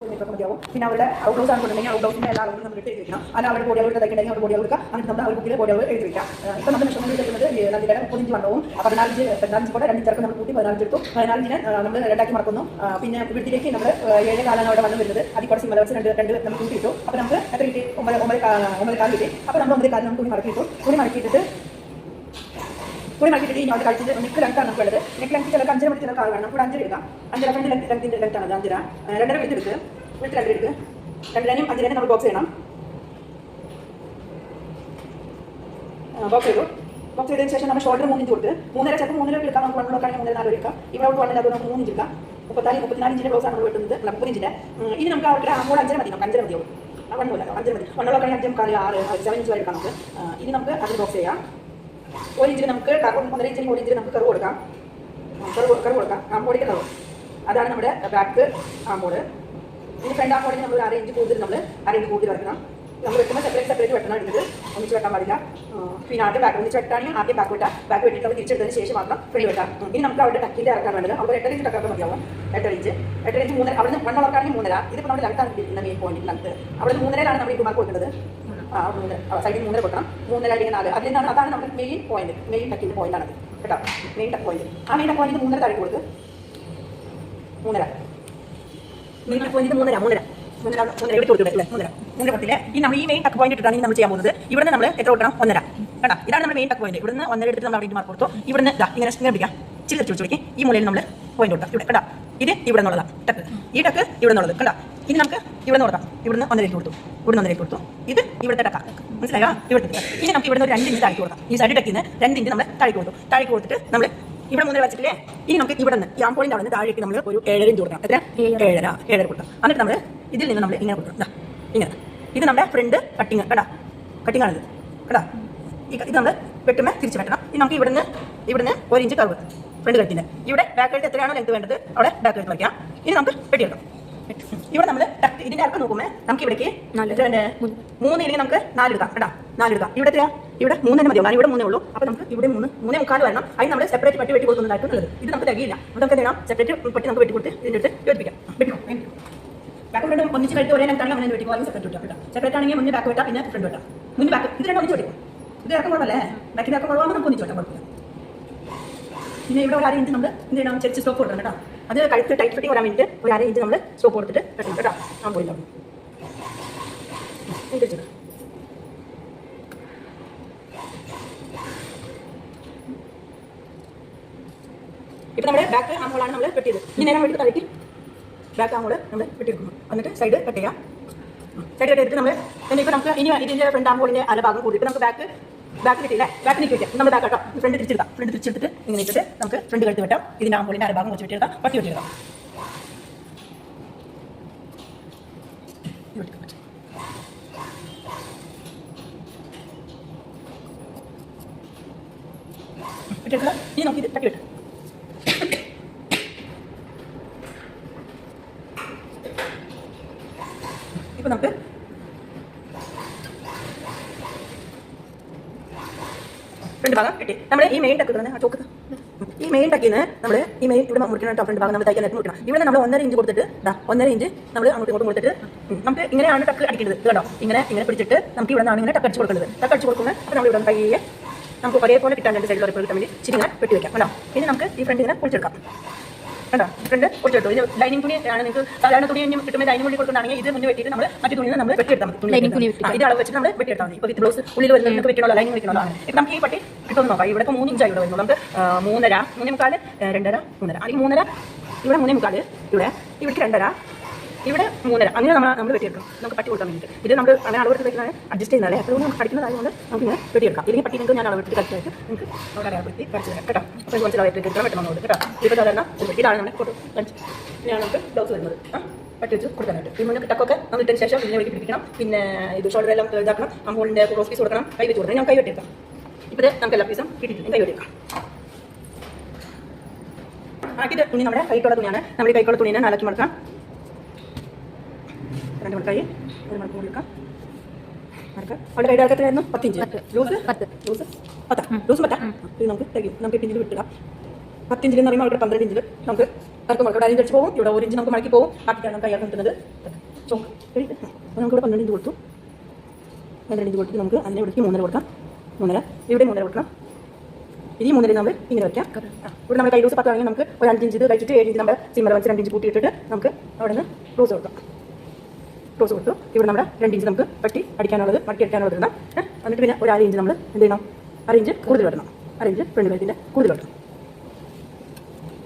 മതിയാവും. പിന്നെ അവരുടെ ഔട്ട് ഹൗസ് ആണെന്നുണ്ടെങ്കിൽ ഔട്ട് ഹൗസിൻ്റെ എല്ലാ അളവും നമ്മൾ എഴുതി വെക്കണം. അല്ല അവരുടെ ബോഡി അളവ് തയ്ക്കണമെങ്കിൽ അവർ ബോഡി അളവ് എടുക്കുക. എന്നിട്ട് നമ്മൾ അവർ ബുക്കിൽ ബോഡി അളവ് എഴുതി വെക്കാം. ഇപ്പോൾ നമ്മൾ മെഷർമെന്റ് എടുക്കുന്നത് നദിയുടെ 35 വണ്ണവും 15 കൂടെ 2 ചേർക്ക് നമ്മൾ കൂട്ടി 15 എടുത്തു. 15 നമ്മൾ 2 മറക്കുന്നു. പിന്നെ വീട്ടിലേക്ക് നമ്മൾ 7 കാലാണ് അവിടെ വന്ന് വരുന്നത്. അതിൽ കൂടെ സിമ്മ വെച്ച് രണ്ട് നമ്മൾ കൂട്ടിയിട്ടു. അപ്പോൾ നമുക്ക് എത്ര കിട്ടി? 9 കാല് കിട്ടി. അപ്പോൾ നമ്മൾ 9 കാല് നമുക്ക് തുണി മടക്കിയിട്ടു. തുണി മടക്കിയിട്ട് ഇനി അവിടെ കഴിച്ചിട്ട് നെക്ക് ലെങ്ത്താണ് നമുക്ക് ഉള്ളത്. നെക്ക് ലെങ്ത് ചിലർക്ക് 5 മണി ചിലർക്ക് 6 വേണം. കൂടെ 5 എടുക്കാം. 5 ലെങ്തിൻ്റെ ലെങ്ത്താണ് അത് 5. 2.5 എടുത്ത് വീട്ടിൽ 2 എടുത്ത് 2 5 നമ്മൾ ബോക്സ് ചെയ്യണം. ബോക്സ് ചെയ്തു. ബോക്സ് ചെയ്തതിന് ശേഷം നമ്മൾ ഷോൾഡർ 3 ഇഞ്ച് കൊടുത്ത് 3.5 ചിലപ്പോൾ 3 എടുക്കാം. നമുക്ക് 1 നോക്കുകയാണെങ്കിൽ 3.4 എടുക്കാം. ഇവിടെ ഔട്ട് വണ്ണിൽ അത് നമുക്ക് 3 ഇഞ്ച് എടുക്കാം. 34 ഇഞ്ചിൻ്റെ ബ്ലൗസാണ് നമ്മൾ വെട്ടുന്നത്. 30 ഇഞ്ചിൻ്റെ. ഇനി നമുക്ക് അവിടെ ആകുമ്പോൾ 5 മതി. നമുക്ക് 5 മതിയാവും. 1 മതി. 5 മതി. 1 നോക്കുകയാണെങ്കിൽ 5 6 7 ഇഞ്ച് വരെ എടുക്കാം നമുക്ക്. ഇനി നമുക്ക് അത് ബോക്സ് ചെയ്യാം. 1 ഇഞ്ചിന് നമുക്ക് 1.5 ഇഞ്ചിന് 1 ഇഞ്ചിന് നമുക്ക് കർവ് കൊടുക്കാം. കർവ് കൊടുക്കാം. ആംബോഡിക്ക് കർവ്. അതാണ് നമ്മുടെ ബാക്ക് ആംബോഡ്. ഇനി ഫ്രണ്ട് ആംബോഡിന് നമ്മൾ 1/2 ഇഞ്ച് കൂടുതൽ വരണം. നമ്മൾ വെക്കുമ്പോൾ സെപ്പറേറ്റ് വെട്ടണം. എടുത്തത് ഒന്നിച്ച് വെട്ടാൻ പാടില്ല. പിന്നെ ആദ്യം ബാക്ക് ഒന്നിച്ച് വെട്ടാണെങ്കിൽ ആദ്യം ബാക്ക് വെട്ടാം. ബാക്ക് വെട്ടിയിട്ട് നമ്മൾ തിരിച്ചെടുത്തതിന് ശേഷം മാത്രം ഫ്രണ്ട് വെട്ടാം. ഇനി നമുക്ക് അവിടെ ടക്കിൻ്റെ ഇറക്കാൻ വേണ്ടത് അവിടെ 8 ഇഞ്ച് ടക്കാക്കാൻ മതിയാവും. 8 ഇഞ്ച് 3 അവിടെ നിന്ന് 1 വളർക്കാണെങ്കിൽ 3.5. ഇതിപ്പോൾ നമ്മുടെ ലെങ്ത്താണ് കിട്ടിയിരിക്കുന്ന മെയിൻ പോയിന്റ് ലെങ്ത്ത്. അവിടെ 3.5 നമ്മൾ ഈ മാർക്ക് കൊടുക്കുന്നത്. സൈഡിൽ 3 കൊടുക്കണം. 3 4 അതാണ് നമ്മുടെ മെയിൻ പോയിന്റ്. മെയിൻ ടക്കിൻ്റെ പോയിന്റാണ് കേട്ടോ. മെയിൻ ടക്ക് പോയിന്റ്. ആ മെയിൻ ടക്ക് പോയിന്റ് 3 താഴെ കൊടുത്ത് 3 മെയിൻ ടക്ക് പോയിന്റ് 3 ഇവിടെ കൊടുത്തില്ലേ 3 കൊടുത്തില്ലേ. ഈ നമ്മൾ ഈ മെയിൻ ടക്ക് പോയിന്റ് ഇട്ടിട്ടാണ് നമ്മൾ ചെയ്യാൻ പോകുന്നത്. ഇവിടുന്ന് നമ്മൾ എത്ര കൊടുക്കണം? 1.5 കേട്ടോ. ഇതാണ് നമ്മുടെ മെയിൻ ടക്ക് പോയിന്റ്. ഇവിടുന്ന് 1.5 എടുത്തിട്ട് നമ്മൾ അവിടെ മാർക്ക് കൊടുത്തു. ഇവിടുന്ന് ഇങ്ങനെ പിടിക്കാം. ചിരിച്ചു ഈ മൂലയിൽ നമ്മൾ പോയിന്റ് കൊടുക്കാം. ഇവിടെ കേട്ടോ. ഇത് ഇവിടെ നിന്നുള്ളതാണ് ടക്ക്. ഈ ടക്ക് ഇവിടെ നിന്നുള്ളത് കണ്ടോ. ഇനി നമുക്ക് ഇവിടെ നിന്ന് കൊടുക്കാം. ഇവിടുന്ന് 1.5 കൊടുത്തു. ഇവിടുന്ന് 1.5 കൊടുത്തു. ഇത് ഇവിടുത്തെ ടക്കാണ്. മനസ്സിലായോ? ഇവിടുത്തെ. ഇനി നമുക്ക് ഇവിടുന്ന് 2 ഇഞ്ച് താഴേക്ക് കൊടുക്കാം. ഈ സൈഡ് ടക്കിന്ന് 2 ഇഞ്ച് നമ്മൾ താഴേക്ക് കൊടുത്തു. താഴേക്ക് കൊടുത്തിട്ട് നമ്മൾ ഇവിടെ 3 വെച്ചിട്ടില്ലേ. ഇനി നമുക്ക് ഇവിടെ നിന്ന് ഈ ആംപോളിൻ്റെ അവിടെ നിന്ന് താഴേക്ക് നമ്മൾ ഒരു 7.5 ഇഞ്ച് കൊടുക്കാം. എത്ര? 7.5 കൊടുക്കാം. എന്നിട്ട് നമ്മൾ ഇതിൽ നിന്ന് നമ്മൾ ഇങ്ങനെ കൊടുക്കാം. ഇങ്ങനെ. ഇത് നമ്മുടെ ഫ്രണ്ട് കട്ടിങ് കേട്ടോ. കട്ടിങ്ങാണിത് കേട്ടോ. ഇത് നമ്മൾ വെട്ടുമ്പോൾ തിരിച്ച് വെട്ടണം. ഇനി നമുക്ക് ഇവിടുന്ന് 1 ഇഞ്ച് കർവ് ഫ്രണ്ട് കട്ടിന്. ഇവിടെ ബാക്ക് കഴുത്ത് എത്രയാണോ ലെങ്ത് വേണ്ടത് അവിടെ ബാക്ക് കഴുത്ത് വയ്ക്കാം. ഇനി നമുക്ക് വെട്ടിയെടുക്കാം. ഇവിടെ നമ്മൾ ഇതിന്റെ ഇറക്കം നോക്കുമ്പോൾ നമുക്ക് ഇവിടേക്ക് 3 ഇല്ലെങ്കിൽ നമുക്ക് 4 എടുക്കാം കേട്ടോ. 4 എടുക്കാം. ഇവിടെ എത്രയാ? ഇവിടെ 3 തന്നെ മതിയാവും. ഇവിടെ 3 ഉള്ളൂ. അപ്പോൾ നമുക്ക് ഇവിടെ 3.25 വരണം. അതിന് നമ്മൾ സെപ്പറേറ്റ് വെട്ടി കൊടുക്കുന്നതായിട്ട് നല്ലത്. ഇത് നമുക്ക് തികയില്ല. അപ്പോൾ നമുക്ക് എന്ത് ചെയ്യണം? സെപ്പറേറ്റ് പട്ടി നമുക്ക് വെട്ടി കൊടുത്ത് ഇതിൻ്റെ അടുത്ത് യോജിപ്പിക്കാം. വെട്ടിക്കോ. ബാക്ക് ഫ്രണ്ട് ഒന്നിച്ച് കഴിട്ട് ഒരേ ലെങ്താണെങ്കിൽ അങ്ങനെ വെട്ടിക്കോ. അല്ലെങ്കിൽ സെപ്പറേറ്റ് വെട്ടാം കേട്ടോ. സെപ്പറേറ്റ് ആണെങ്കിൽ മുന്നേ ബാക്ക് വെട്ടാം, പിന്നെ ഫ്രണ്ട് വെട്ടാം. മുന്നേ ബാക്ക് ഇത് രണ്ടും ഒന്നിച്ച് വെട്ടിക്കും. ഇത് ഇറക്കം കുഴപ്പമല്ലേ? ബാക്കിൻ്റെ ഇറക്കം കുറവാകുമ്പോൾ നമുക്ക് ഒന്നിച്ച് വെട്ടാം. കുഴപ്പമില്ല. പിന്നെ ഇവിടെ ഒരു 1/2 ഇഞ്ച് നമ്മൾ എന്ത് ചെയ്യണം? ചെറിയ സ്റ്റോപ്പ് കൊടുക്കണം കേട്ടോ. അത് കഴുത്ത് ടൈറ്റ് ഫിറ്റിംഗ് വരാൻ വേണ്ടിയിട്ട് ഒരു 1/2 ഇഞ്ച് നമ്മൾ സ്റ്റോപ്പ് കൊടുത്തിട്ട് വെട്ടണം കേട്ടോ. ആ പോയില്ല. ഇപ്പം നമ്മുടെ ബാക്ക് ആംബോളാണ് നമ്മൾ വെട്ടിയത്. ഇനി നേരം വേണ്ടി തലയ്ക്ക് ബാക്ക് ആംബോള് നമ്മൾ വെട്ടിയെടുക്കുന്നു. എന്നിട്ട് സൈഡ് കട്ട് ചെയ്യാം. സൈഡ് കട്ട് ചെയ്തിട്ട് നമ്മൾ ഇപ്പോൾ നമുക്ക് ഇനി ഇതിൻ്റെ ഫ്രണ്ട് ആംബോളിൻ്റെ ഭാഗം കൂടിയിട്ട് നമുക്ക് ബാക്ക് കിട്ടിയില്ലേ? ബാക്ക് നീക്കി വെക്കാം. നമ്മൾ ബാക്ക് കേട്ടോ. ഫ്രണ്ട് തിരിച്ചെടുക്കാം. ഫ്രണ്ട് തിരിച്ചെടുത്തിട്ട് ഇങ്ങനെ ഇട്ടിട്ട് നമുക്ക് ഫ്രണ്ട് കഴുത്ത് വെട്ടാം. ഇതിൻ്റെ ആംബോളിൻ്റെ ഭാഗം വെച്ച് വെട്ടിയെടുക്കാം. പട്ടി വെട്ടിയെടുക്കാം. വെട്ടിയെടുക്കാം. ഇനി നമുക്ക് ഇത് തട്ടി വെട്ടാം. ഇപ്പം നമുക്ക് ഫ്രണ്ട് ഭാഗം കിട്ടി. നമ്മൾ ഈ മെയിൻ ടക്ക് ചോക്ക് ഈ മെയിൻ ടക്കിന്ന് നമ്മൾ ഈ മെയിൻ ഇവിടെ മുറിക്കണം. ഫ്രണ്ട് ഭാഗം നമ്മൾ തയ്ക്കാൻ മുറിക്കണം. ഇവിടെ നമ്മൾ 1.5 ഇഞ്ച് കൊടുത്തിട്ട് 1.5 ഇഞ്ച് നമ്മൾ അങ്ങോട്ട് ഇങ്ങോട്ട് കൊടുത്തിട്ട് നമുക്ക് ഇങ്ങനെയാണ് ടക്ക് അടിക്കേണ്ടത് കേട്ടോ. ഇങ്ങനെ പിടിച്ചിട്ട് നമുക്ക് ഇവിടെ നിന്നാണ് ഇങ്ങനെ ടക്ക് അടിച്ച് കൊടുക്കുന്നത്. ടക്ക് അടിച്ച് കൊടുക്കുമ്പോൾ അപ്പോൾ നമ്മൾ ഇവിടെ പയ്യെ നമുക്ക് ഒരേപോലെ കിട്ടാൻ 2 സൈഡിൽ ഒരേപോലെ കിട്ടാൻ വേണ്ടി ഇങ്ങനെ വെട്ടി വെക്കാം കേട്ടോ. പിന്നെ നമുക്ക് ഈ ഫ്രണ്ട് ഇങ്ങനെ പൊളിച്ചെടുക്കാം കേട്ടോ. ഫ്രണ്ട് പൊളിച്ചെടുത്തു. ഇത് ലൈനിങ് തുണി ആണ്. നിങ്ങൾക്ക് സാധാരണ തുണി കിട്ടുമ്പോൾ ലൈനിങ് തുണി കൊടുക്കുന്നതാണെങ്കിൽ ഇത് മുന്നേ വെട്ടിയിട്ട് നമ്മൾ മറ്റു തുണിയിൽ നമ്മൾ വെട്ടിയെടുത്താൽ മതി. ഇത് അളവ് വെച്ചിട്ട് നമ്മൾ വെട്ടിയെടുത്താൽ മതി. ഇപ്പോൾ വിത്ത് ബ്ലൗസ് ഉള്ളിൽ വരുന്നത് നമുക്ക് വെട്ടണമല്ലോ, ലൈനിങ് വെക്കണമല്ലോ. ഇപ്പം നമുക്ക് ഈ പട്ടി കിട്ടുമെന്ന് നോക്കാം. ഇവിടെ ഇപ്പോൾ 3 ഇഞ്ചായി ഇവിടെ വരുന്നു. നമുക്ക് 3.5 3.25 2.5 3.5 അല്ലെങ്കിൽ 3.5 ഇവിടെ 3.25 ഇവിടെ 2.5 ഇവിടെ 3.5 അങ്ങനെ നമ്മൾ വെട്ടിയെടുക്കണം. നമുക്ക് പട്ടി കൊടുക്കാൻ വേണ്ടിയിട്ട് ഇത് നമ്മൾ അങ്ങനെ അളവെടുത്ത് വെക്കുന്നത് അഡ്ജസ്റ്റ് ചെയ്യുന്നതല്ലേ. എപ്പോഴും നമുക്ക് പഠിക്കുന്നതായതുകൊണ്ട് നമുക്ക് ഇങ്ങനെ വെട്ടിയെടുക്കാം. ഇല്ലെങ്കിൽ പട്ടി നിങ്ങൾക്ക് ഞാൻ അളവെടുത്ത് കളിച്ചായിട്ട് നിങ്ങൾക്ക് അവിടെ അളവെടുത്ത് കളിച്ചു തരാം കേട്ടോ. അപ്പോൾ മനസ്സിലായിട്ട് വെട്ടണമെന്നുണ്ട് കേട്ടോ. ഇപ്പോൾ സാധാരണ ഇതാണ് നമ്മുടെ ഫോട്ടോ ഇങ്ങനെയാണ് നമുക്ക് ബ്ലൗസ് വരുന്നത്. പട്ടി വെച്ച് കൊടുക്കാനായിട്ട് ഈ മുന്നേ ടക്കൊക്കെ നമ്മൾ ഇട്ടതിന് ശേഷം പിന്നെ വെട്ടി പിടിക്കണം. പിന്നെ ഇത് ഷോൾഡർ എല്ലാം ഇതാക്കണം. അമ്പോളിൻ്റെ ക്രോസ് പീസ് കൊടുക്കണം. കൈ വെച്ച് കൊടുക്കണം. ഞാൻ കൈ വെട്ടിയെടുക്കാം. ഇപ്പോൾ നമുക്ക് എല്ലാ പീസും കിട്ടിയിട്ടുണ്ട്. കൈ വെട്ടിയെടുക്കാം. ആക്കിയിട്ട് തുണി നമ്മുടെ കൈക്കുള്ള തുണിയാണ്. നമ്മൾ ഈ കൈക്കുള്ള തുണിനെ നാലാക്കി മടക്കാം. 2 മടക്കായി 1 മടക്കം കൊടുക്കാം. അവിടെ കൈയുടെ ഇറക്കത്തിലായിരുന്നു 10 ഇഞ്ച്. ലൂസ് 10 ഇത് നമുക്ക് തികയും. നമുക്ക് പിന്നിൽ വിട്ടിടാം. 10 ഇഞ്ചിൽ എന്ന് പറയുമ്പോൾ അവിടെ 12 ഇഞ്ചിൽ നമുക്ക് ഇറക്കും ഇവിടെ അരിഞ്ച് വെച്ച് പോകും, ഇവിടെ 1 ഇഞ്ച് നമുക്ക് മടക്കി പോകും, ബാക്കിയാണ് നമുക്ക് കയ്യാൻ കിട്ടുന്നത്. ചോക്ക് നമുക്കിവിടെ 12 ഇഞ്ച് കൊടുത്തു, 12 ഇഞ്ച് കൊടുത്തിട്ട് നമുക്ക് അതിനെ ഇവിടേക്ക് 3.5 കൊടുക്കാം, 3.5 ഇവിടെ 3.5 കൊടുക്കണം. ഇനി 3.5 നമ്മൾ ഇങ്ങനെ വയ്ക്കാം. ഇവിടെ നമ്മൾ കൈ ലൂസ് 10 ആണെങ്കിൽ നമുക്ക് ഒരു 5 ഇഞ്ച് ഇത് കഴിച്ചിട്ട് 7 ഇഞ്ച് നമ്മൾ സിമ്മർ വെച്ച് 2 ഇഞ്ച് കൂട്ടിയിട്ടിട്ട് നമുക്ക് അവിടെ നിന്ന് ക്ലോസ് കൊടുക്കാം. ക്ലോസ് കൊടുത്തു. ഇവിടെ നമ്മുടെ 2 ഇഞ്ച് നമുക്ക് പട്ടി അടിക്കാനുള്ളത് മടക്കി അടിക്കാനുള്ളത് ഇടണം. എന്നിട്ട് പിന്നെ ഒരു 1/2 ഇഞ്ച് നമ്മൾ എന്ത് ചെയ്യണം, 1/2 ഇഞ്ച് കൂടുതൽ ഇടണം, 1/2 ഇഞ്ച് ഫ്രണ്ട് ബെൽറ്റിൻ്റെ കൂടുതൽ ഇടണം.